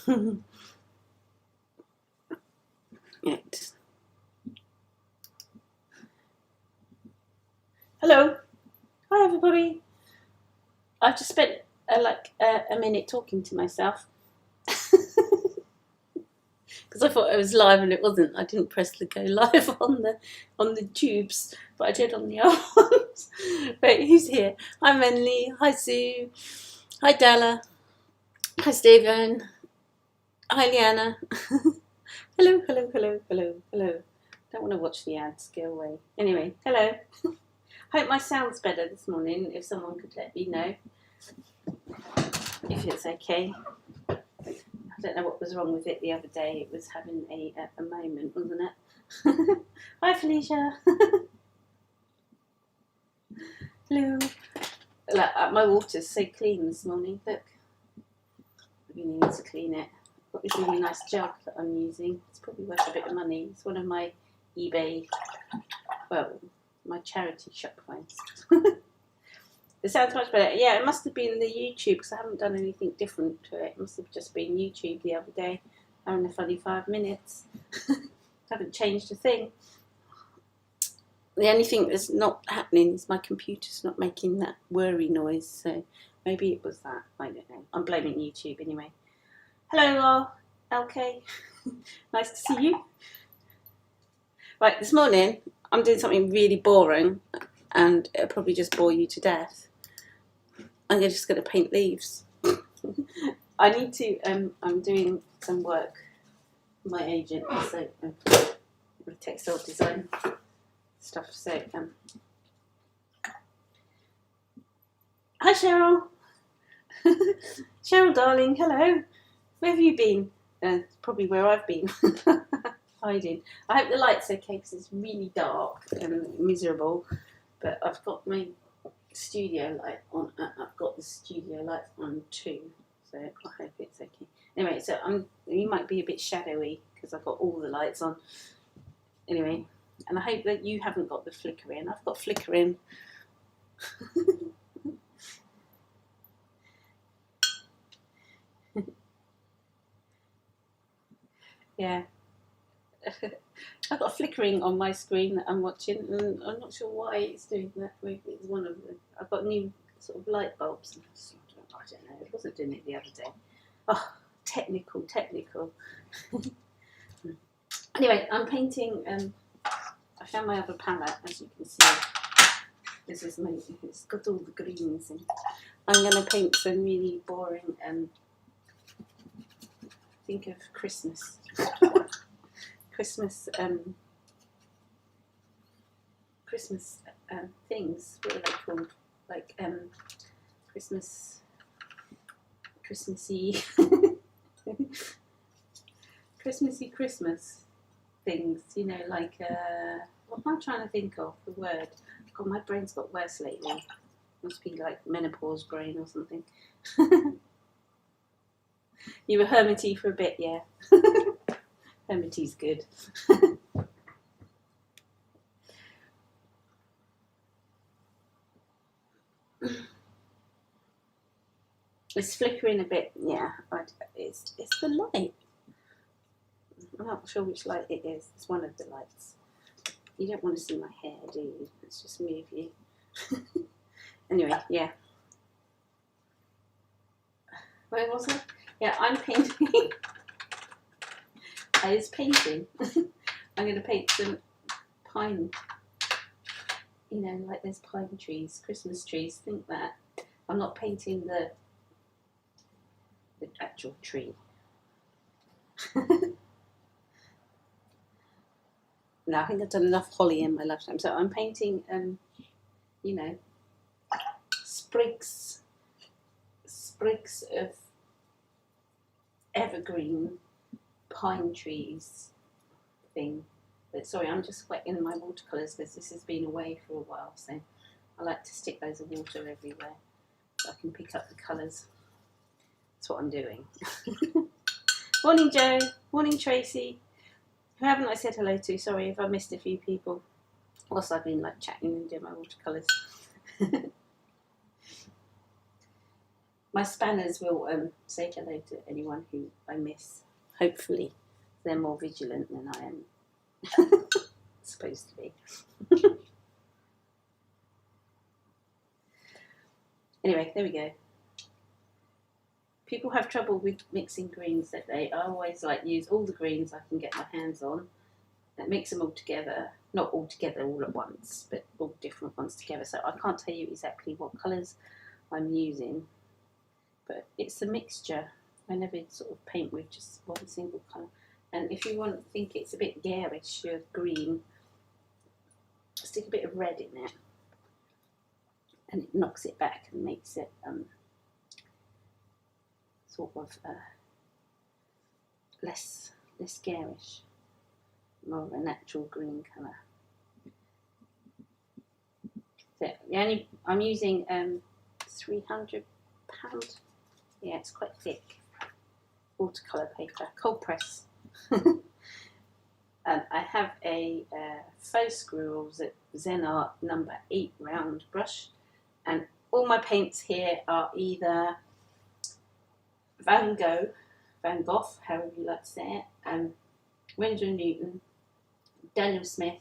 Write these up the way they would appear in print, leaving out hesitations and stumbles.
Right. Hello. Hi everybody. I've just spent a minute talking to myself because I thought I was live and it wasn't. I didn't press the go live on the tubes, but I did on the other ones. But who's here? Hi Menly. Hi Sue. Hi Della. Hi Stephen. Hi Liana. Hello, hello, hello, hello, hello. Don't want to watch the ads. Go away. Anyway, hello. Hope my sound's better this morning. If someone could let me know if it's okay. I don't know what was wrong with it the other day. It was having a moment, wasn't it? Hi Felicia. Hello. Look, my water's so clean this morning. Look, I really need to clean it. I've got this really nice jug that I'm using. It's probably worth a bit of money. It's one of my eBay, well, my charity shop finds. It sounds much better. Yeah, it must have been the YouTube because I haven't done anything different to it. It must have just been YouTube the other day. Having a funny 5 minutes. Haven't changed a thing. The only thing that's not happening is my computer's not making that whirry noise. So maybe it was that. I don't know. I'm blaming YouTube anyway. Hello, LK. Nice to see you. Right, this morning I'm doing something really boring and it'll probably just bore you to death. I'm just going to paint leaves. I need to, I'm doing some work for my agent, so with textile design stuff, so hi Cheryl. Cheryl darling, hello. Where have you been? Probably where I've been. Hiding. I hope the light's okay because it's really dark and miserable, but I've got my studio light on. I've got the studio lights on too, so I hope it's okay. Anyway, so you might be a bit shadowy because I've got all the lights on. Anyway, and I hope that you haven't got the flicker in. I've got flicker in. Yeah. I've got flickering on my screen that I'm watching, and I'm not sure why it's doing that. It's one of the. I've got new sort of light bulbs. I don't know. It wasn't doing it the other day. Oh, technical. Anyway, I'm painting. I found my other palette, as you can see. This is my. It's got all the greens in. I'm going to paint some really boring. Think of Christmas. Christmas things. What are they called? Like Christmassy Christmas things. You know, like what am I trying to think of? The word. God, my brain's got worse lately. Must be like menopause brain or something. You were hermity for a bit, yeah. Hermity's good. It's flickering a bit, yeah. It's the light. I'm not sure which light it is. It's one of the lights. You don't want to see my hair, do you? Let's just move you. Anyway, yeah. Where was I? Yeah, I'm painting. I was painting. I'm going to paint some pine. You know, like there's pine trees, Christmas trees. Think that. I'm not painting the actual tree. No, I think I've done enough holly in my lifetime. So I'm painting, you know, sprigs of evergreen pine trees thing. But sorry, I'm just wetting my watercolours because this has been away for a while. So I like to stick loads of water everywhere so I can pick up the colours. That's what I'm doing. Morning, Joe. Morning, Tracy. Who haven't I said hello to? Sorry if I missed a few people whilst I've been like chatting and doing my watercolours. My spanners will say hello to anyone who I miss. Hopefully, they're more vigilant than I am supposed to be. Anyway, there we go. People have trouble with mixing greens, don't they? I always use all the greens I can get my hands on and mix them all together. Not all together all at once, but all different ones together. So I can't tell you exactly what colours I'm using, but it's a mixture. I never sort of paint with just one single colour. And if you want to think it's a bit garish, your green, stick a bit of red in it, and it knocks it back and makes it sort of less garish, more of a natural green colour. So I'm using £300. Yeah, it's quite thick. Watercolor paper, cold press. I have a faux squirrels at Zen Art number 8 round brush, and all my paints here are either Van Gogh, however you like to say it, Winsor & Newton, Daniel Smith.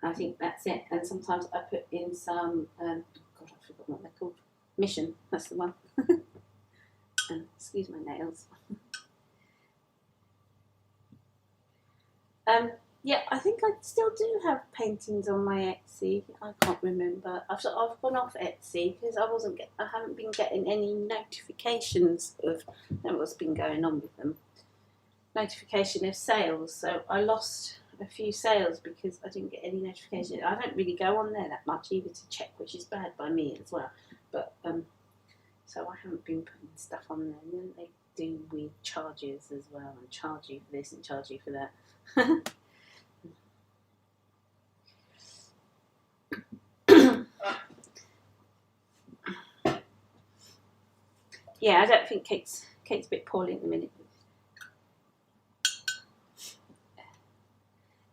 I think that's it. And sometimes I put in some, God, I forgot what they're called. Mission, that's the one. Excuse my nails. Yeah, I think I still do have paintings on my Etsy. I can't remember. I've gone off Etsy because I haven't been getting any notifications of what's been going on with them. Notification of sales. So I lost a few sales because I didn't get any notification. I don't really go on there that much either to check, which is bad by me as well. But so I haven't been putting stuff on there. And then they do weird charges as well, and charge you for this and charge you for that. Yeah, I don't think Kate's a bit poorly at the minute.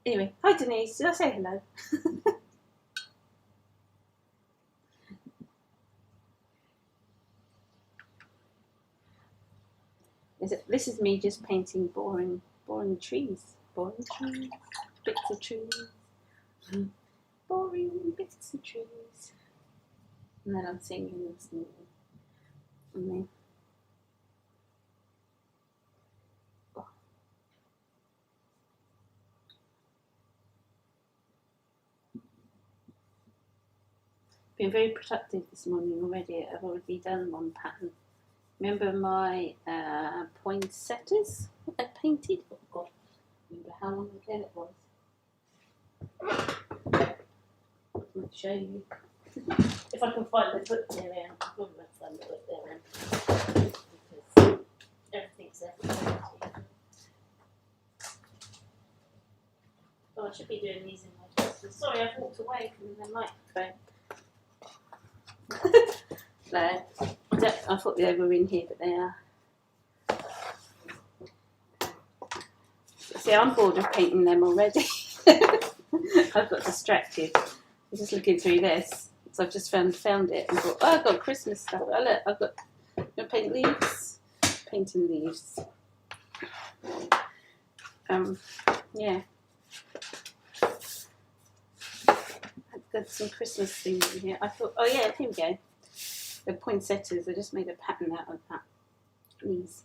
Anyway, hi Denise, did I say hello? This is me just painting boring trees. Bits of trees. Boring bits of trees. And then I'm singing this new one. And then been very productive this morning already. I've already done one pattern. Remember my poinsettias I painted? Oh God, remember how long ago it was? I'll show you. If I can find the book there, I probably won't find the book there, because everything's there. Oh, I should be doing these in my dresses. Sorry, I've walked away from the microphone. No, I thought they were in here, but they are. See, I'm bored of painting them already. I've got distracted. I'm just looking through this. So I've just found it and thought, oh, I've got Christmas stuff. Oh, look, I've got paint leaves. Painting leaves. Yeah. I've got some Christmas things in here. I thought, oh yeah, here we go. The poinsettias. I just made a pattern out of that. These.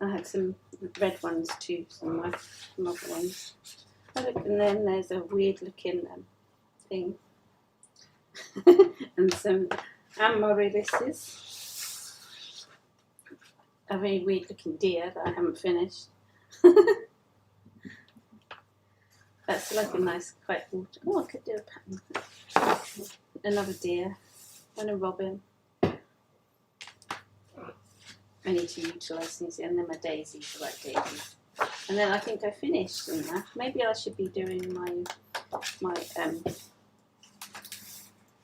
I had some red ones too, some other ones. Oh, look, and then there's a weird looking thing. And some amaryllises. A very weird looking deer that I haven't finished. That's like a nice quiet water. Oh, I could do a pattern. Another deer and a robin. I need to utilise these, and then my daisies are like daisies. And then I think I finished in that. Maybe I should be doing my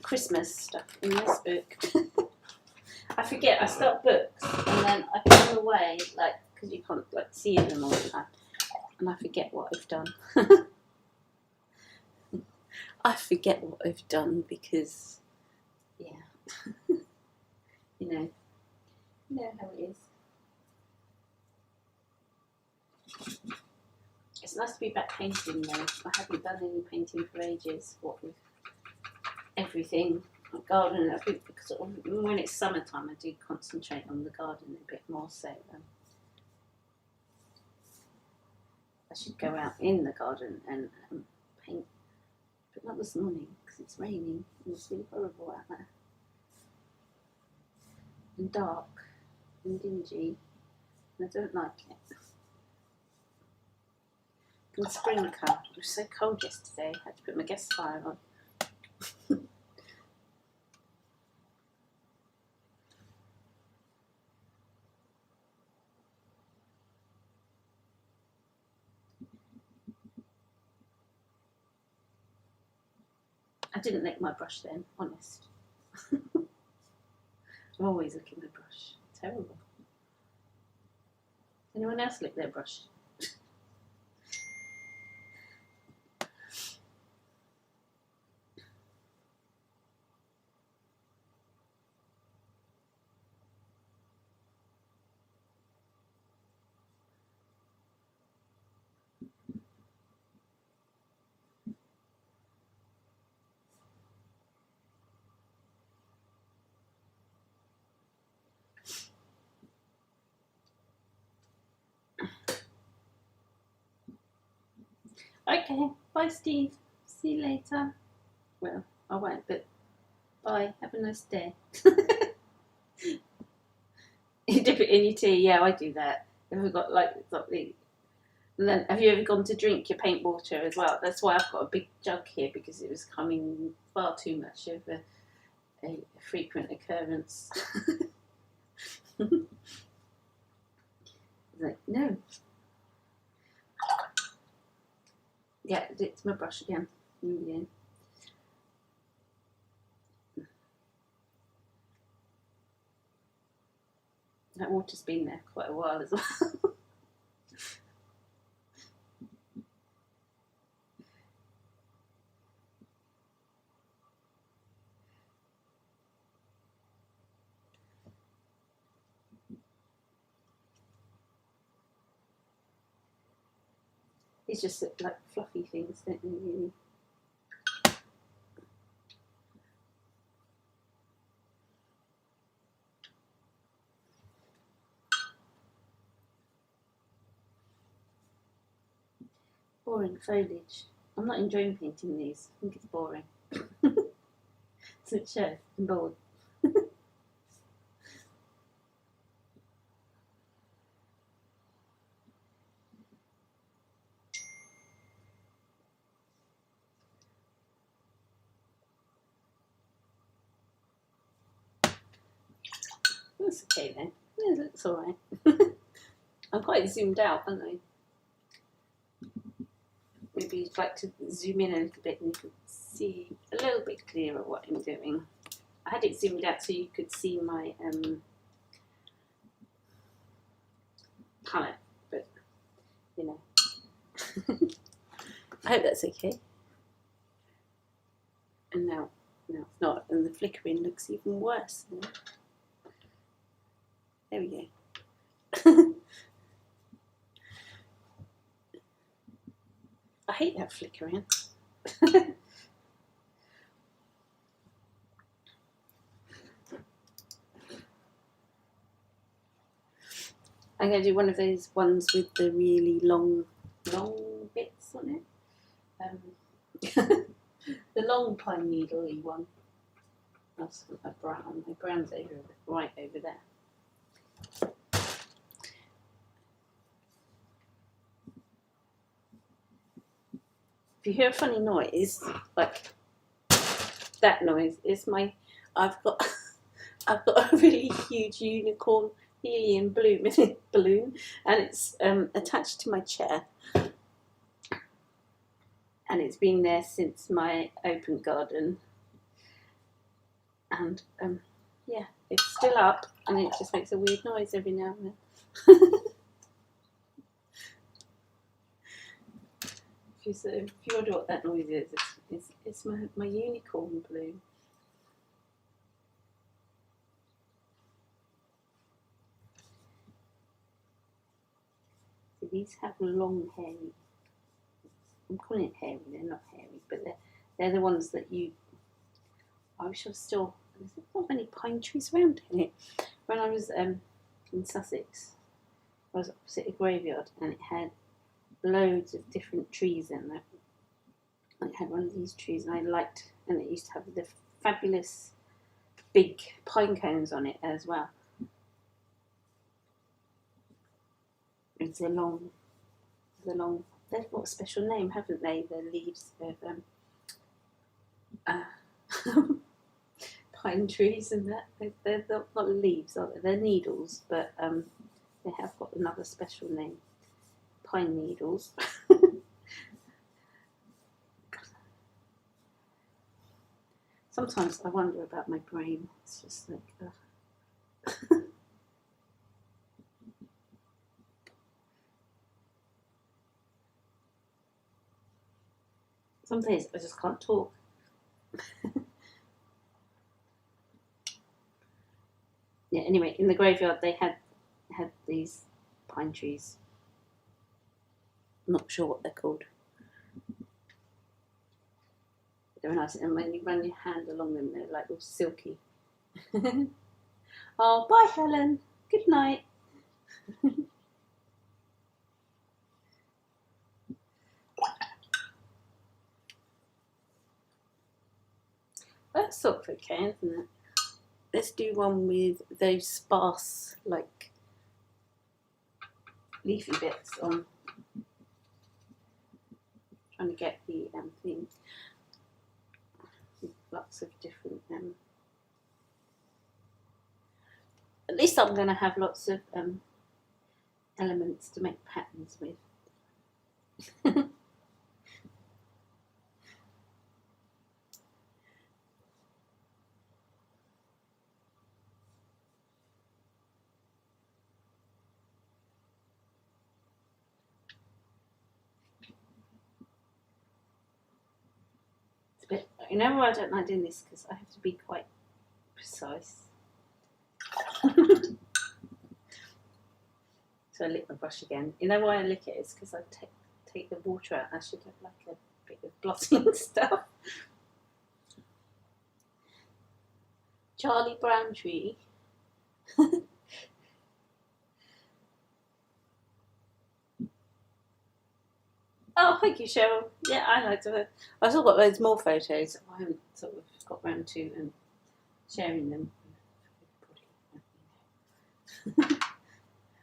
Christmas stuff in this book. I forget, I start books and then I put them away, like, because you can't see them all the time, and I forget what I've done. I forget what I've done because, yeah, you know how it is. It's nice to be back painting though. I haven't done any painting for ages. What with everything, garden. I think sort of when it's summertime, I do concentrate on the garden a bit more. So I should go out in the garden and paint, but not this morning because it's raining and it's really horrible out there and dark and dingy, and I don't like it. And spring come. It was so cold yesterday. I had to put my gas fire on. I didn't lick my brush then, honest. I'm always licking my brush. Terrible. Anyone else lick their brush? Okay, bye Steve. See you later. Well, I won't, but bye. Have a nice day. You dip it in your tea. Yeah, I do that. Have you got like something? And then, have you ever gone to drink your paint water as well? That's why I've got a big jug here, because it was coming far too much of a frequent occurrence. Like, no. Yeah, it's my brush again. Yeah. That water's been there quite a while as well. It's just like fluffy things, don't they, really? Boring foliage. I'm not enjoying painting these. I think it's boring. It's a I'm bored. That's okay then. Yeah, it looks alright. I'm quite zoomed out, aren't I? Maybe you'd like to zoom in a little bit and you could see a little bit clearer what I'm doing. I had it zoomed out so you could see my palette, but you know. I hope that's okay. And now it's not, and the flickering looks even worse now. There we go. I hate that flickering. I'm going to do one of those ones with the really long bits on it. The long pine needle-y one. That's a brown. The brown's right over there. If you hear a funny noise, like that noise, it's my. I've got a really huge unicorn helium balloon, and it's attached to my chair, and it's been there since my open garden, and yeah, it's still up, and it just makes a weird noise every now and then. If you wonder what that noise is, It's my unicorn blue. So these have long hairy. I'm calling it hairy. They're not hairy, but they're the ones that you. I wish I was still. There's not many pine trees around here. When I was in Sussex, I was opposite a graveyard, and it had loads of different trees in there. I had one of these trees, and I liked, and it used to have the fabulous big pine cones on it as well. It's a long. They've got a special name, haven't they? The leaves of pine trees and that. They're not leaves, are they? They're needles, but they have got another special name. Pine needles. Sometimes I wonder about my brain. It's just like, some days I just can't talk. Yeah, anyway, in the graveyard they had these pine trees. I'm not sure what they're called. They're nice, and when you run your hand along them, they're like all silky. Oh, bye, Helen. Good night. That's sort of okay, isn't it? Let's do one with those sparse, like, leafy bits on. Trying to get the thing. Lots of different. At least I'm going to have lots of elements to make patterns with. But you know why I don't like doing this? Because I have to be quite precise. So I lick my brush again. You know why I lick it? It's because I take the water out. I should have like a bit of blotting stuff. Charlie Brown tree. Oh, thank you, Cheryl. Yeah, I liked it. I've still got loads more photos. I haven't sort of got round to sharing them.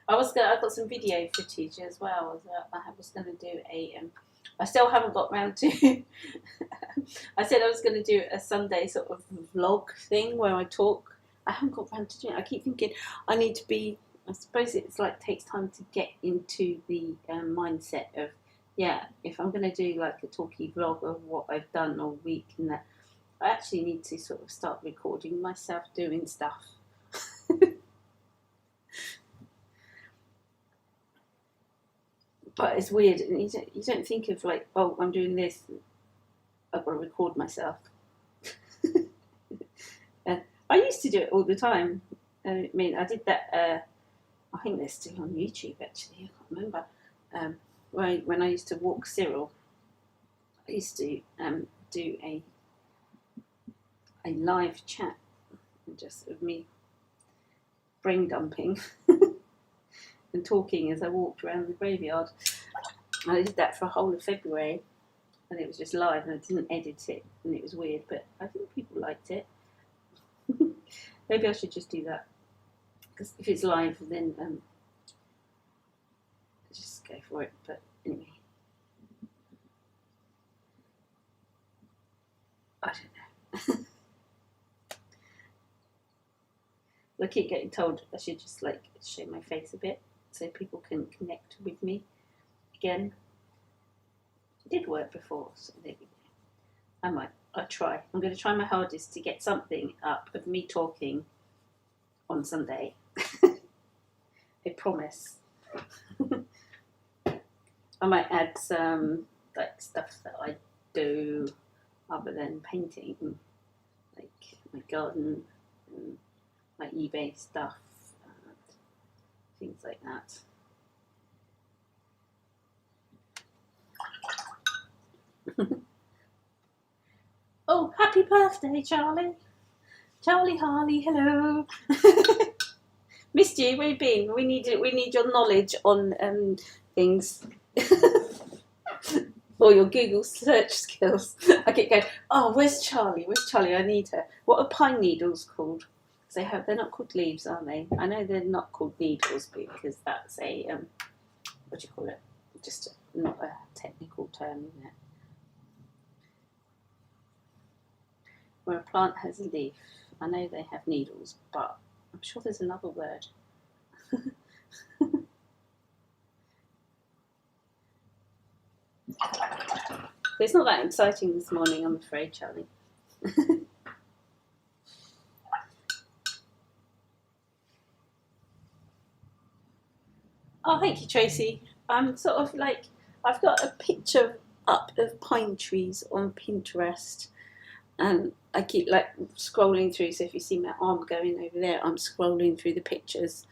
I got some video footage as well. I was going to do I still haven't got round to. I said I was going to do a Sunday sort of vlog thing where I talk. I haven't got round to doing it. I keep thinking I need to be. I suppose it's like takes time to get into the mindset of. Yeah, if I'm going to do like a talky vlog of what I've done all week and that, I actually need to sort of start recording myself doing stuff. But it's weird, and you don't think of like, oh, I'm doing this, I've got to record myself. I used to do it all the time. I mean, I did that, I think they're still on YouTube actually, I can't remember. When I used to walk Cyril, I used to do a live chat, just of me brain dumping and talking as I walked around the graveyard. And I did that for a whole of February, and it was just live, and I didn't edit it, and it was weird, but I think people liked it. Maybe I should just do that, because if it's live, then just go for it. But anyway, I don't know. I keep getting told I should just like show my face a bit so people can connect with me again. It did work before, so there we go. I'll try. I'm going to try my hardest to get something up of me talking on Sunday. I promise. I might add some like stuff that I do other than painting, like my garden and my eBay stuff, and things like that. Oh, happy birthday, Charlie! Charlie Harley, hello. Missed you. Where you been? We need your knowledge on things. Or your Google search skills. I keep going, oh, where's Charlie? Where's Charlie? I need her. What are pine needles called? They're not called leaves, are they? I know they're not called needles because that's a what do you call it? Just not a technical term, isn't it? Where a plant has a leaf, I know they have needles, but I'm sure there's another word. It's not that exciting this morning, I'm afraid, Charlie. Oh, thank you, Tracy. I'm sort of like, I've got a picture up of pine trees on Pinterest, and I keep like scrolling through. So if you see my arm going over there, I'm scrolling through the pictures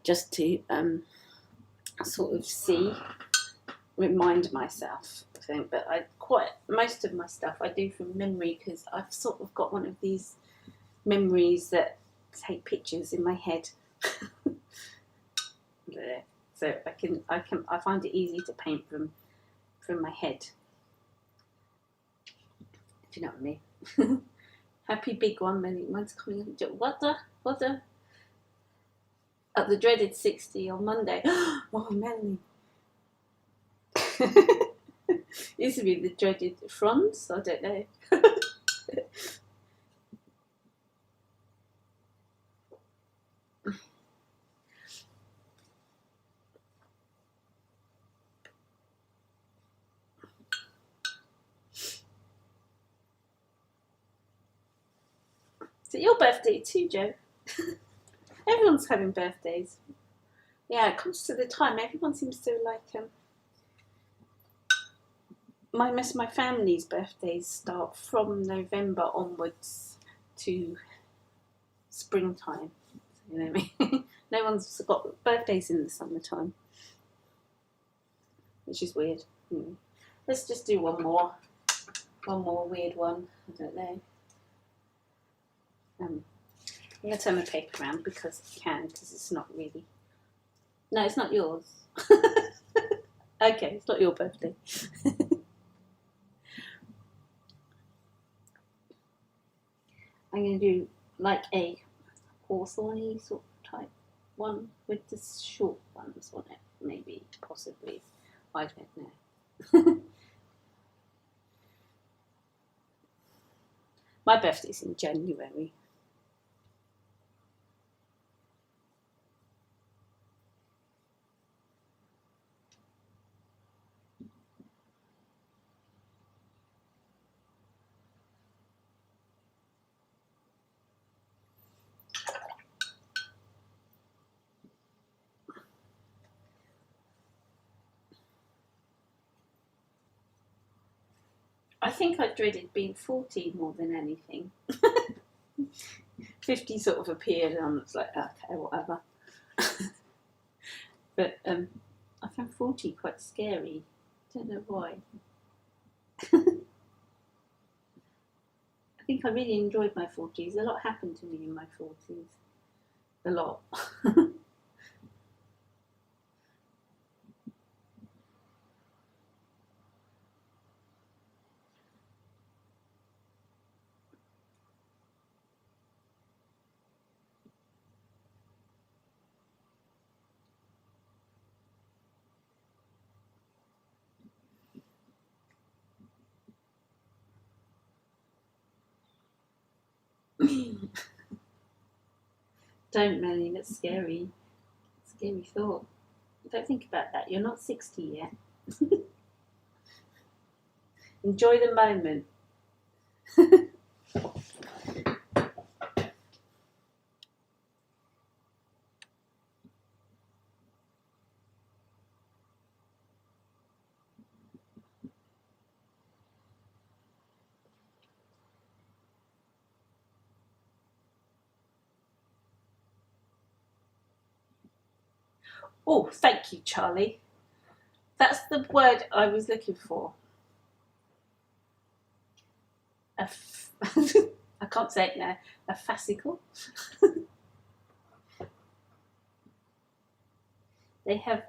just to sort of remind myself. I think, but most of my stuff I do from memory because I've sort of got one of these memories that take pictures in my head. So I find it easy to paint from my head. Do you know what I mean? Happy big one, Melanie. Mine's coming up. What the? At the dreaded 60 on Monday. Oh, Melanie. Used to be the dreaded fronds. I don't know. Is it your birthday too, Joe? Everyone's having birthdays. Yeah, it comes to the time. Everyone seems to like my family's birthdays start from November onwards to springtime. You know what I mean? No one's got birthdays in the summertime, which is weird. Let's just do one more weird one. I don't know. I'm going to turn my paper around because I can, because it's not really... No, it's not yours. Okay, it's not your birthday. I'm going to do like a hawthorny sort of type one with the short ones on it, maybe, possibly. I don't know. My birthday's in January. I think I dreaded being 40 more than anything. 50 sort of appeared and I was like, okay, whatever. But I found 40 quite scary. Don't know why. I think I really enjoyed my 40s. A lot happened to me in my 40s. A lot. Don't, Melanie, that's scary. Scary thought. Don't think about that. You're not 60 yet. Enjoy the moment. Oh, thank you, Charlie. That's the word I was looking for. I can't say it now. A fascicle. They have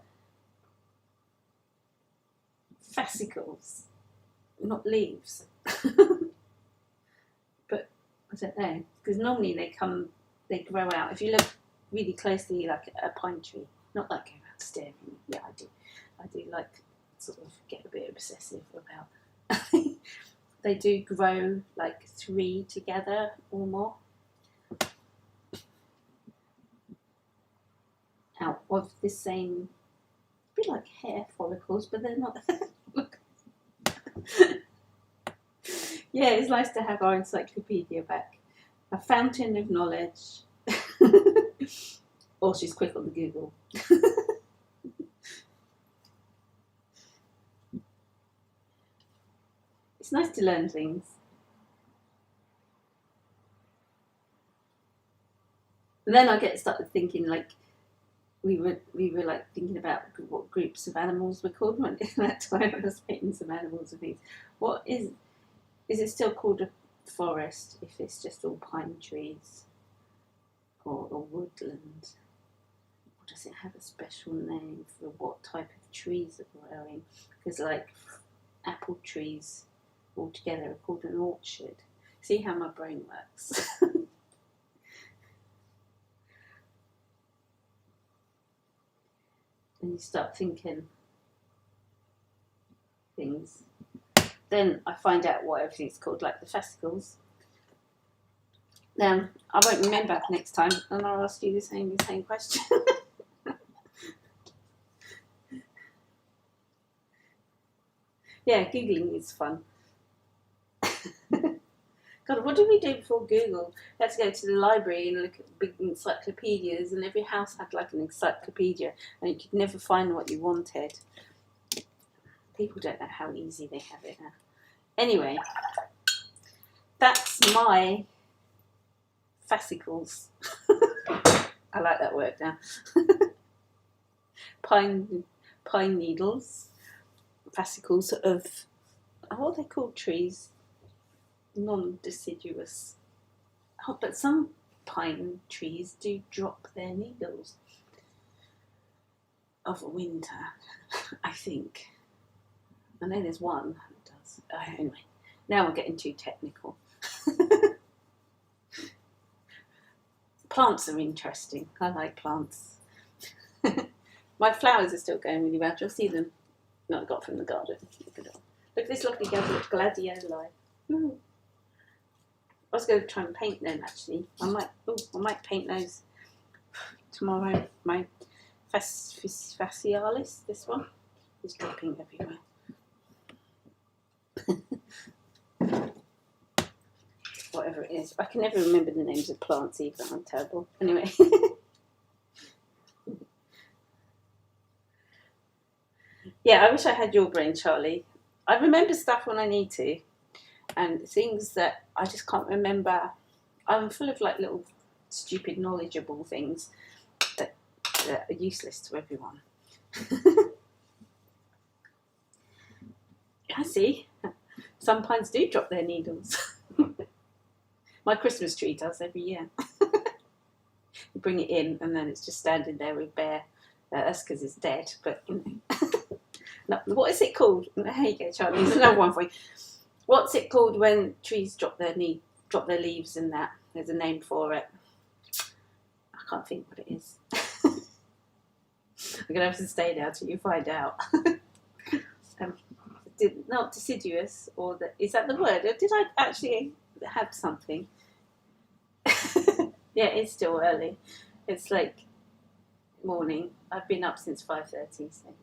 fascicles, not leaves. But I don't know, because normally they grow out. If you look really closely, like a pine tree, not like go around staring. Yeah, I do like sort of get a bit obsessive about. They do grow like 3 together or more out of the same, a bit like hair follicles, but they're not. Look. Yeah, it's nice to have our encyclopedia back. A fountain of knowledge. Or she's quick on the Google. It's nice to learn things. And then I get started thinking, like, we were like thinking about what groups of animals were called when in that time I was painting some animals and things. What is it still called a forest if it's just all pine trees or woodland? Or does it have a special name for what type of trees are growing? Because like apple trees all together are called an orchard. See how my brain works. And you start thinking things. Then I find out what everything's called, like the fascicles. Now I won't remember next time, and I'll ask you the same question. Yeah, Googling is fun. God, what did we do before Google? We had to go to the library and look at big encyclopedias, and every house had like an encyclopedia, and you could never find what you wanted. People don't know how easy they have it now. Anyway, that's my fascicles. I like that word now. Pine needles, fascicles of, what are they called, trees? Non-deciduous. Oh, but some pine trees do drop their needles of a winter, I think. I know there's one that does. Anyway, now we're getting too technical. Plants are interesting. I like plants. My flowers are still going really well. You'll see them. Not I got from the garden. Look at this lovely gladioli. Ooh. I was going to try and paint them actually. I might paint those tomorrow. My facialis, this one, is dropping everywhere. Whatever it is. I can never remember the names of plants either. I'm terrible. Anyway. Yeah, I wish I had your brain, Charlie. I remember stuff when I need to, and things that I just can't remember. I'm full of like little stupid knowledgeable things that are useless to everyone. I see. Some pines do drop their needles. My Christmas tree does every year. You bring it in and then it's just standing there with bare. That's because it's dead, but you know. No, what is it called? There you go, Charlie. There's another one for you. What's it called when trees drop their leaves and that? There's a name for it. I can't think what it is. I'm gonna have to stay now till you find out. Not deciduous, or is that the word? Or did I actually have something? Yeah, it's still early. It's like morning. I've been up since 5:30. So.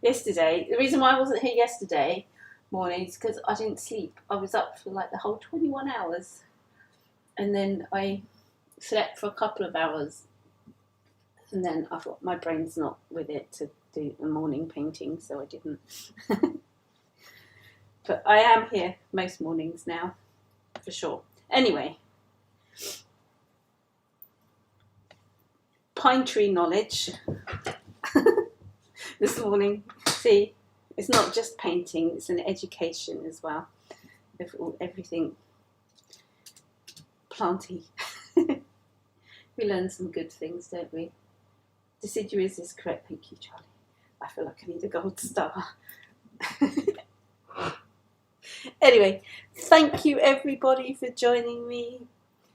Yesterday, the reason why I wasn't here yesterday morning is because I didn't sleep. I was up for like the whole 21 hours, and then I slept for a couple of hours, and then I thought my brain's not with it to do a morning painting, so I didn't. But I am here most mornings now, for sure. Anyway, pine tree knowledge this morning. See, it's not just painting, it's an education as well. Everything planty. We learn some good things, don't we? Deciduous is correct. Thank you, Charlie. I feel like I need a gold star. Anyway, thank you everybody for joining me.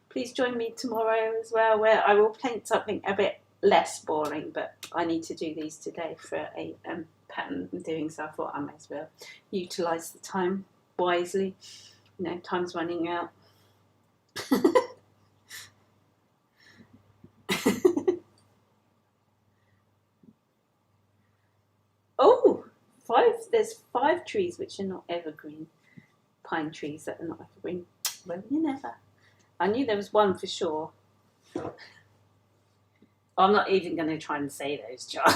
Please join me tomorrow as well, where I will paint something a bit less boring, but I need to do these today for a pattern I'm doing, so I thought I may as well utilise the time wisely. You know, time's running out. Oh, there's 5 trees which are not evergreen. Pine trees that are not evergreen. Well, you never. I knew there was one for sure. I'm not even going to try and say those, Charlie.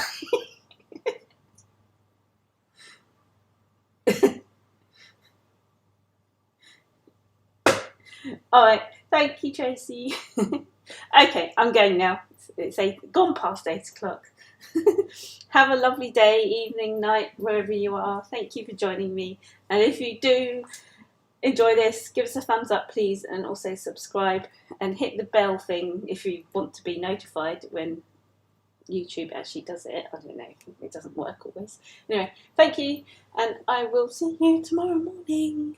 All right, thank you, Tracy. Okay, I'm going now. It's gone past 8 o'clock. Have a lovely day, evening, night, wherever you are. Thank you for joining me. And if you do enjoy this, give us a thumbs up, please, and also subscribe and hit the bell thing if you want to be notified when YouTube actually does it. I don't know, it doesn't work always. Anyway, thank you, and I will see you tomorrow morning.